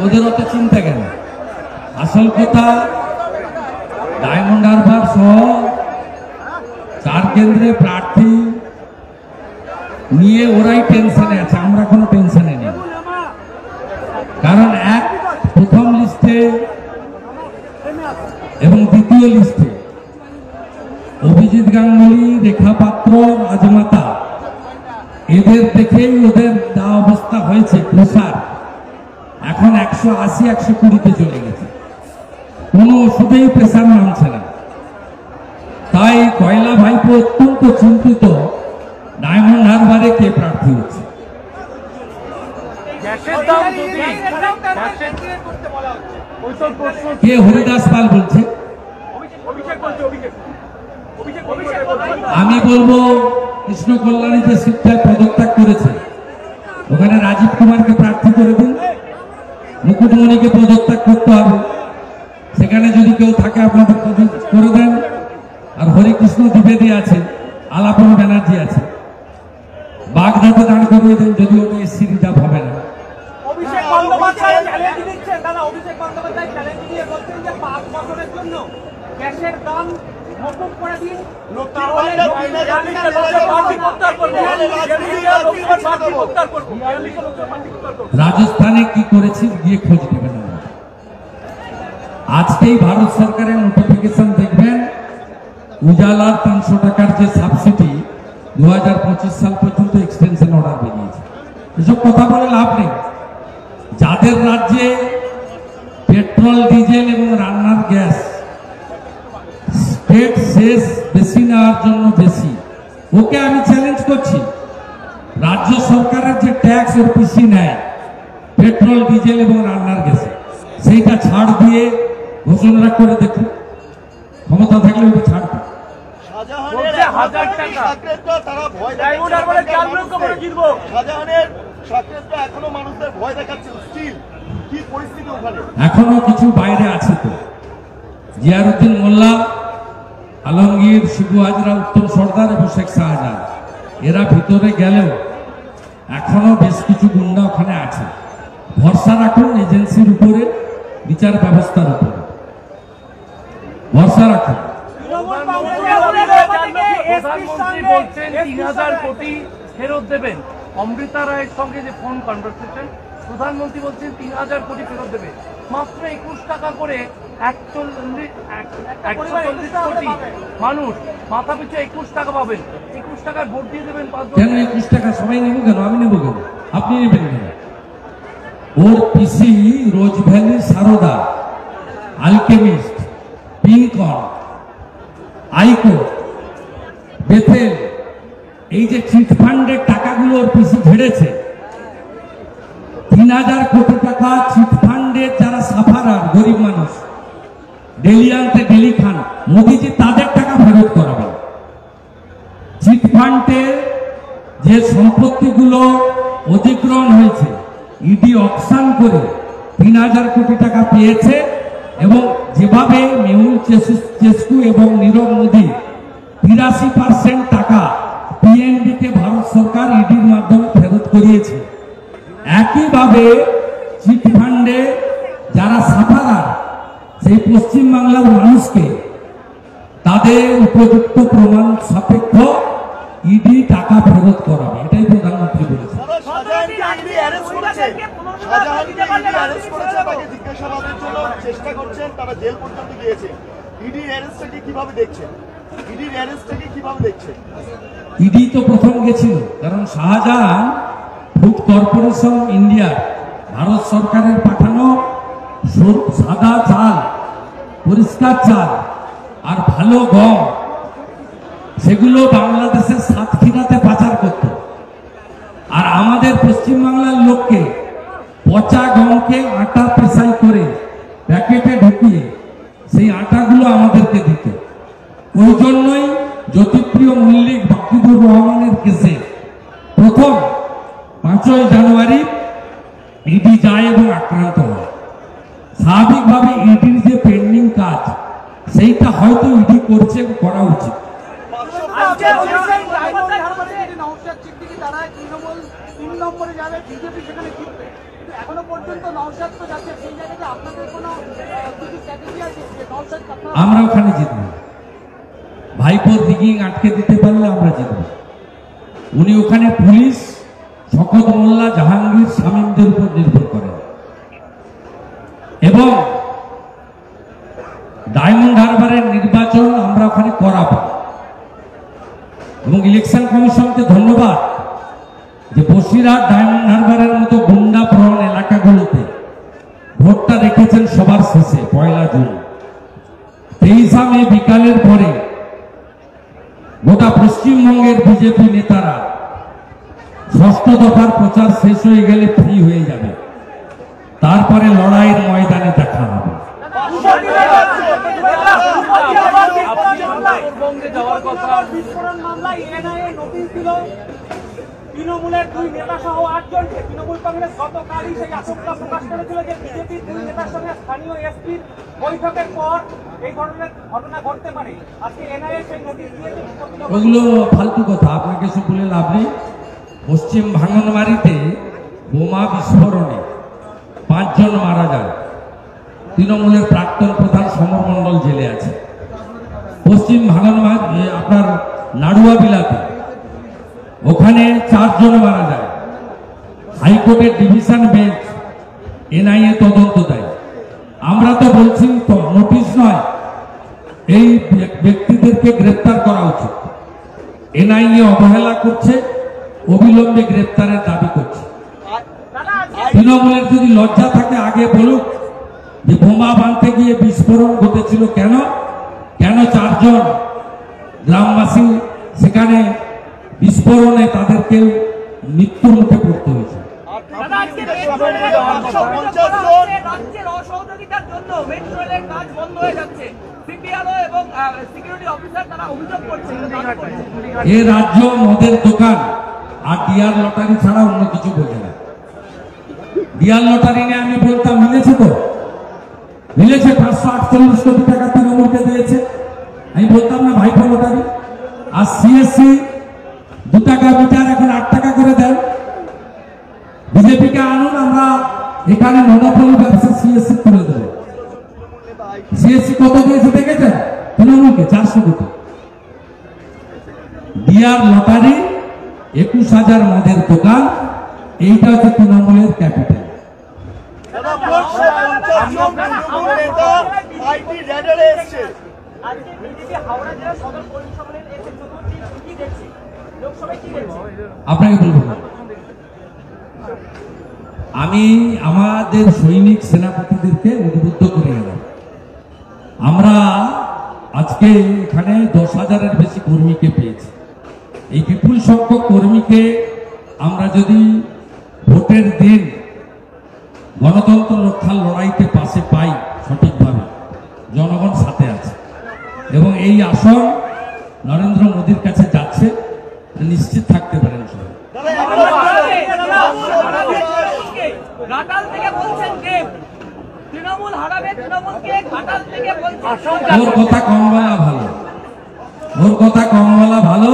ওদের অত চিন্তা কেন? আসল কথা, ডায়মন্ড হারবার সহ 4 কেন্দ্রে প্রার্থী নিয়ে ওরাই টেনশনে আছে, আমরা কোনো টেনশনে নেই। কারণ প্রথম লিস্টে এবং দ্বিতীয় লিস্টে অভিজিৎ গাঙ্গুলি, রেখা পাত্র, রাজমাতা, এদের দেখেই ওদের যা অবস্থা হয়েছে প্রসার এখন 180-120-তে চলে গেছে, কোনো ওষুধেই প্রেসার নামছে না। তাই কয়লা ভাইপো অত্যন্ত চিন্তিত ডায়মন্ড হারবারে কে প্রার্থী হচ্ছে। কে? হরিদাস পাল বলছে। আমি বলবো কৃষ্ণ কল্যাণী যে সিটটায় পদত্যাগ করেছে ওখানে রাজীব কুমারকে প্রার্থী করে দিন, মুকুটমণিকে পদত্যাগ করতে হবে, সেখানে যদি কেউ থাকে আপনাদের করে দেন। আর হরিকৃষ্ণ দ্বিবেদী আছে, আলাপন ব্যানার্জি আছে, বাগদাতে দাঁড় করিয়ে দেন, যদি ওটা এসসি রিজার্ভ হবে না। অভিষেক বন্দ্যোপাধ্যায় চ্যালেঞ্জ দিচ্ছেন, দাদা অভিষেক বন্দ্যোপাধ্যায় চ্যালেঞ্জ দিয়ে বলছেন যে 5 বছরের জন্য গ্যাসের দাম মকুব করে দিন, রাজস্থানে কি করেছি গিয়ে খোঁজ নেবেন। আজকেই ভারত সরকারের নোটিফিকেশন দেখবেন, উজালার 300 টাকার যে সাবসিডি 2025 সাল পর্যন্ত এক্সটেনশন অর্ডার বেরিয়েছে। এসব কথা বলে লাভ নেই। যাদের রাজ্যে পেট্রোল, ডিজেল এবং রান্নার গ্যাস স্টেট শেষ বেশি নেওয়ার জন্য বেশি, ওকে আমি চ্যালেঞ্জ করছি। রাজ্য সরকারের যে ট্যাক্স ওর পিসি নেয় পেট্রোল, ডিজেল এবং রান্নার গ্যাসে, সেইটা ছাড় দিয়ে ঘোষণা করে দেখুন, ক্ষমতা থাকলে ওটা ছাড়বে। এখনো কিছু বাইরে আছে তো, জিয়ারউদ্দিন মোল্লা, আলমগীর, শিবু হাজরা, উত্তম সর্দার এবং শেখ শাহজাহান, এরা ভিতরে গেলেও এখনো বেশ কিছু গুন্ডা ওখানে আছে। ভরসা রাখুন এজেন্সির উপরে, বিচার ব্যবস্থার উপরে ভরসা রাখুন। প্রধানমন্ত্রী বলছেন 3000 কোটি ফেরত দেবেন। অমৃতা রায়ের সঙ্গে যে ফোন কনভারসেশন, প্রধানমন্ত্রী বলছেন 3000 কোটি ফেরত দেবে। মাত্র 21 টাকা করে 140 কোটি মানুষ মাথা পিছু 21 টাকা পাবেন। 21 টাকার ভোট দিয়ে দেবেন। কেন 21 টাকা সবাই নেব কেন? আমি নেব কেন? আপনি নেবেন কেন? ওর পিসি রোজ valley, Sarada, Alchemist, Pincon, আইকো, Bethell, এই যে চিটফান্ডের টাকাগুলো ওর পিসি ঝেড়েছে, 3000 কোটি টাকা চিটফান্ডের যারা সাফারার গরিব মানুষ, ডেলি আনতে ডেলি খান, মোদিজি তাদের টাকা ফেরত করাবেন। চিটফান্ডে যে সম্পত্তিগুলো অধিগ্রহণ হয়েছে, ইডি অকশন করে 3000 কোটি টাকা পেয়েছে, এবং যেভাবে মেহুল চেসকু এবং নীরব মোদী 83% টাকা পিএনবিকে ভারত সরকার ইডির মাধ্যমে ফেরত করিয়েছে, একইভাবে চিটফান্ডে যারা সাফারার সেই পশ্চিমবাংলার মানুষকে তাদের উপযুক্ত প্রমাণ সাপেক্ষ ইডি টাকা ফেরত করাবে, এটাই প্রধানমন্ত্রী বলেছেন। ইডি তো প্রথম গেছিল, কারণ Shahjahan food corporation India Bharat সরকারের পাঠানো সাদা চাল, পরিষ্কার চাল আর ভালো গম, সেগুলো বাংলাদেশের সাতক্ষীরাতে পাচার করত। আর আমাদের পশ্চিমবাংলার লোককে পচা গমকে আটা পেশাই করে প্যাকেটে ঢুকিয়ে সেই আটাগুলো আমাদেরকে দিত। ওই জন্যই জ্যোতিপ্রিয় মল্লিক, বাকিবুর রহমানের কেসে প্রথম 5ই জানুয়ারি ইডি যায় এবং আক্রান্ত হয়। স্বাভাবিকভাবে ইডির যে পেন্ডিং কাজ, সেইটা হয়তো ইডি করছে, করা উচিত। যদি তারা তৃণমূল 3 নম্বরে যাবে, বিজেপি সেখানে জিতবে, কিন্তু এখনো পর্যন্ত নওশাদ তো যাচ্ছে, সেই জায়গাতে আপনাদের কোনো কিছু স্ট্র্যাটেজি আছে যে নওশাদ আমরা ওখানে জিতব। ভাইপোর দিঘি আটকে দিতে পারলে আমরা জিতব। উনি ওখানে পুলিশ, শকত মোল্লা, জাহাঙ্গীর, শামীমদের উপর নির্ভর করেন এবং ডায়মন্ড হারবারের নির্বাচন আমরা ওখানে করাবো। এবং ইলেকশন কমিশনকে ধন্যবাদ যে বসিরহাট, ডায়মন্ড হারবারের মতো গুন্ডা প্রবণ এলাকাগুলোতে ভোটটা রেখেছেন সবার শেষে 1 জুন। 23 মে বিকালের পরে গোটা পশ্চিমবঙ্গের বিজেপি নেতারা 6ষ্ঠ দফার প্রচার শেষ হয়ে গেলে ফ্রি হয়ে যাবে, তারপরে লড়াইয়ের ময়দানে দেখা হবে। বিস্ফোরণ মামলায় এনআইএ নোটিশ দিল তৃণমূলের 2 নেতা সহ 8 জনকে। তৃণমূল কংগ্রেস গতকালই সেই আশঙ্কা প্রকাশ করেছিল যে বিজেপির 2 নেতার সঙ্গে স্থানীয় এসপির বৈঠকের পর এই ধরনের ঘটনা ঘটতে পারে। আজকে এনআইএ সেই নোটিশ দিয়েছে। ওগুলো ফালতু কথা, আপনাকে সব বলে লাভ নেই। পশ্চিম ভাঙনবাড়িতে বোমা বিস্ফোরণে 5 জন মারা যায়। তৃণমূলের প্রাক্তন প্রধান সমর মণ্ডল জেলে আছে। পশ্চিম ভাঙনবাড়ি আপনার নাড়ুয়া বিলাতে ওখানে 4 জন মারা যায়। হাইকোর্টের ডিভিশন বেঞ্চ এনআইএ তদন্ত দেয়। আমরা তো বলছি তো নোটিশ নয়, এই ব্যক্তিদেরকে গ্রেপ্তার করা উচিত। এনআইএ অবহেলা করছে, অবিলম্বে গ্রেপ্তারের দাবি করছে। তৃণমূলের যদি লজ্জা থাকে আগে বলুক যে বোমা বাঁধতে গিয়ে বিস্ফোরণ ঘটেছিল কেন, 4 জন গ্রামবাসী সেখানে বিস্ফোরণে তাদেরকে মৃত্যুর মুখে পড়তে হয়েছে। রাজ্যের অসহযোগিতার জন্য মেট্রো রেলের কাজ বন্ধ হয়ে যাচ্ছে, সিপিআরও এবং সিকিউরিটি অফিসার তারা অভিযোগ করছে। এ রাজ্য মদের দোকান আর ডিয়ার লটারি ছাড়া অন্য কিছু বোঝে না। ডিয়ার লটারি নিয়ে আমি বলতাম মিলেছে তো, মিলেছে 548 কোটি টাকা তৃণমূলকে দিয়েছে। আমি বলতাম না ভাইপো লটারি। আর সিএসসি 2 টাকা মিটার এখন 8 টাকা করে দেন। বিজেপিকে আনুন, আমরা এখানে মনোপলি ব্যবসা সিএসসি করে দেবো। সিএসসি কত দিয়েছে দেখেছেন? তৃণমূলকে 400 কোটি। ডিয়ার লটারি, 21,000 মদের দোকান, এইটা হচ্ছে তৃণমূলের ক্যাপিটাল। আপনাকে বলবো না, আমি আমাদের সৈনিক সেনাপতিদেরকে উদ্বুদ্ধ করে গেলাম। আমরা আজকে এখানে 10,000-এর বেশি কর্মীকে পেয়েছি। এই বিপুল সংখ্যক কর্মীকে আমরা যদি ভোটের দিন গণতন্ত্র রক্ষার লড়াইতে পাশে পাই সঠিকভাবে, জনগণ সাথে আছে এবং এই আসন নরেন্দ্র মোদীর কাছে যাচ্ছে, নিশ্চিত থাকতে পারেন সবাই। ওর কথা কম বলা ভালো, ওর কথা কম বলা ভালো।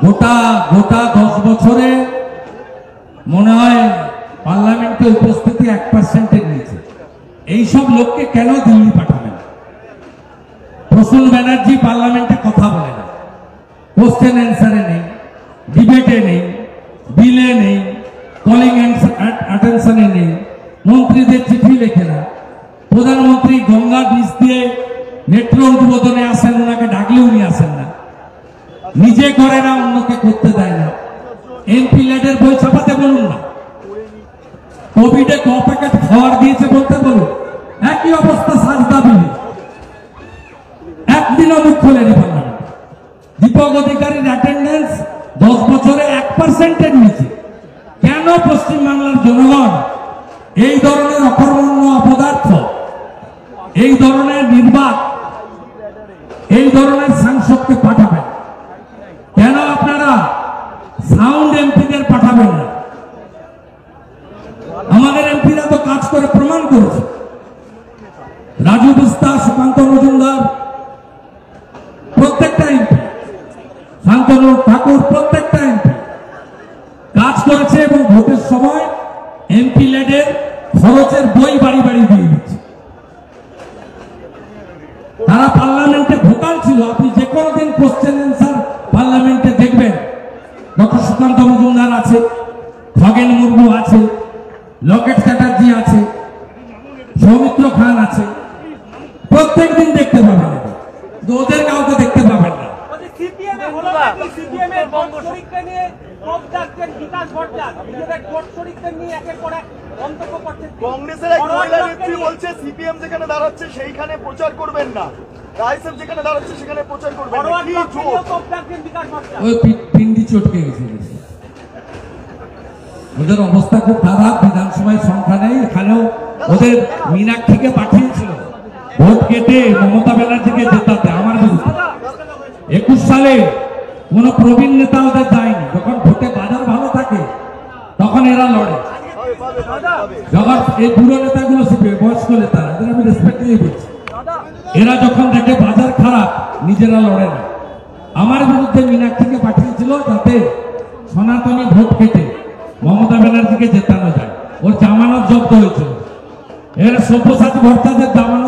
গোটা 10 বছরে মনে হয় পার্লামেন্টে উপস্থিতি 1%-এর নিচে। এইসব লোককে কেন দিল্লি পাঠাবেন? প্রসূন ব্যানার্জি পার্লামেন্টে কথা বলে না, কোশ্চেন অ্যান্সারে নেই, ডিবেটে নেই, বিলে নেই, কলিং অ্যাটেনশনে নেই, মন্ত্রীদের চিঠি লেখে না। প্রধানমন্ত্রী গঙ্গার নিচ দিয়ে মেট্রো উদ্বোধনে আসেন, ওনাকে ডাকলে উনি আসেন না, নিজে করে না, অন্যকে করতে দেয় না। এমপি ল্যাডের বই ছাপাতে বলুন না, কোভিডে 1 প্যাকেট খাওয়ার দিয়েছে বলতে বলুন। একই অবস্থা সাজদা বিলে, একদিনও মুখ খোলেনি পার্লামেন্ট। দীপক অধিকারীর অ্যাটেন্ডেন্স 10 বছরে 1%-এর নিচে। কেন পশ্চিমবাংলার জনগণ এই ধরনের অকর্মণ্য অপদার্থ, এই ধরনের নির্বাক, এই ধরনের সাংসদকে পাঠাবেন? কেন আপনারা সাউন্ড এমপিদের পাঠাবেন না? আমাদের এমপিরা তো কাজ করে প্রমাণ করেছে। রাজু বিস্তা, সুকান্ত মজুমদার, প্রত্যেকটা এমপি, শান্তনু ঠাকুর, প্রত্যেকটা এমপি করেছে এবং ভোটের সময় এমপি ল্যাডের খরচের বই বাড়ি বাড়ি দিয়ে দিচ্ছে। তারা পার্লামেন্টে ভোকাল ছিল। আপনি যে কোনো দিন কোশ্চেন অ্যান্সার পার্লামেন্টে দেখবেন, ডক্টর সুকান্ত মজুমদার আছে, খগেন মুর্মু আছে, লকেট চ্যাটার্জি আছে, সৌমিত্র খান আছে, প্রত্যেক দিন দেখতে পাবেন। কিন্তু ওদের কাউকে দেখতে পাবেন না। কংগ্রেসের এক মহিলা নেত্রী বলছে সিপিএম যেখানে দাঁড়াচ্ছে সেইখানে প্রচার করবেন না, রাইসেফ যেখানে দাঁড়াচ্ছে সেখানে প্রচার করবেন না। কি জোর? ওই পিন্ডি চটকে গেছে। ওদের অবস্থা খুব খারাপ। বিধানসভায় সংখ্যা নেই। এখানেও ওদের মীনাক্ষীকে পাঠিয়েছিল ভোট কেটে মমতা ব্যানার্জিকে জেতাতে আমার বিরুদ্ধে। 21 সালে কোন প্রবীণ নেতা ওদের যায়নি। যখন ভোটে বাজার ভালো থাকে তখন এরা লড়ে। যখন এই বুড়ো নেতাগুলো শিখবে, বয়স্ক নেতারা, এদের আমি রেসপেক্ট দিয়ে বলছি, এরা যখন দেখে বাজার খারাপ নিজেরা লড়ে না। আমার বিরুদ্ধে মীনাক্ষীকে পাঠিয়েছিল যাতে সনাতনী ভোট কেটে মমতা ব্যানার্জিকে জেতানো যায়। ওর জামানত জব্দ হয়েছিল। এরা সব্যসাচী ভট্টাচার্যের জামানত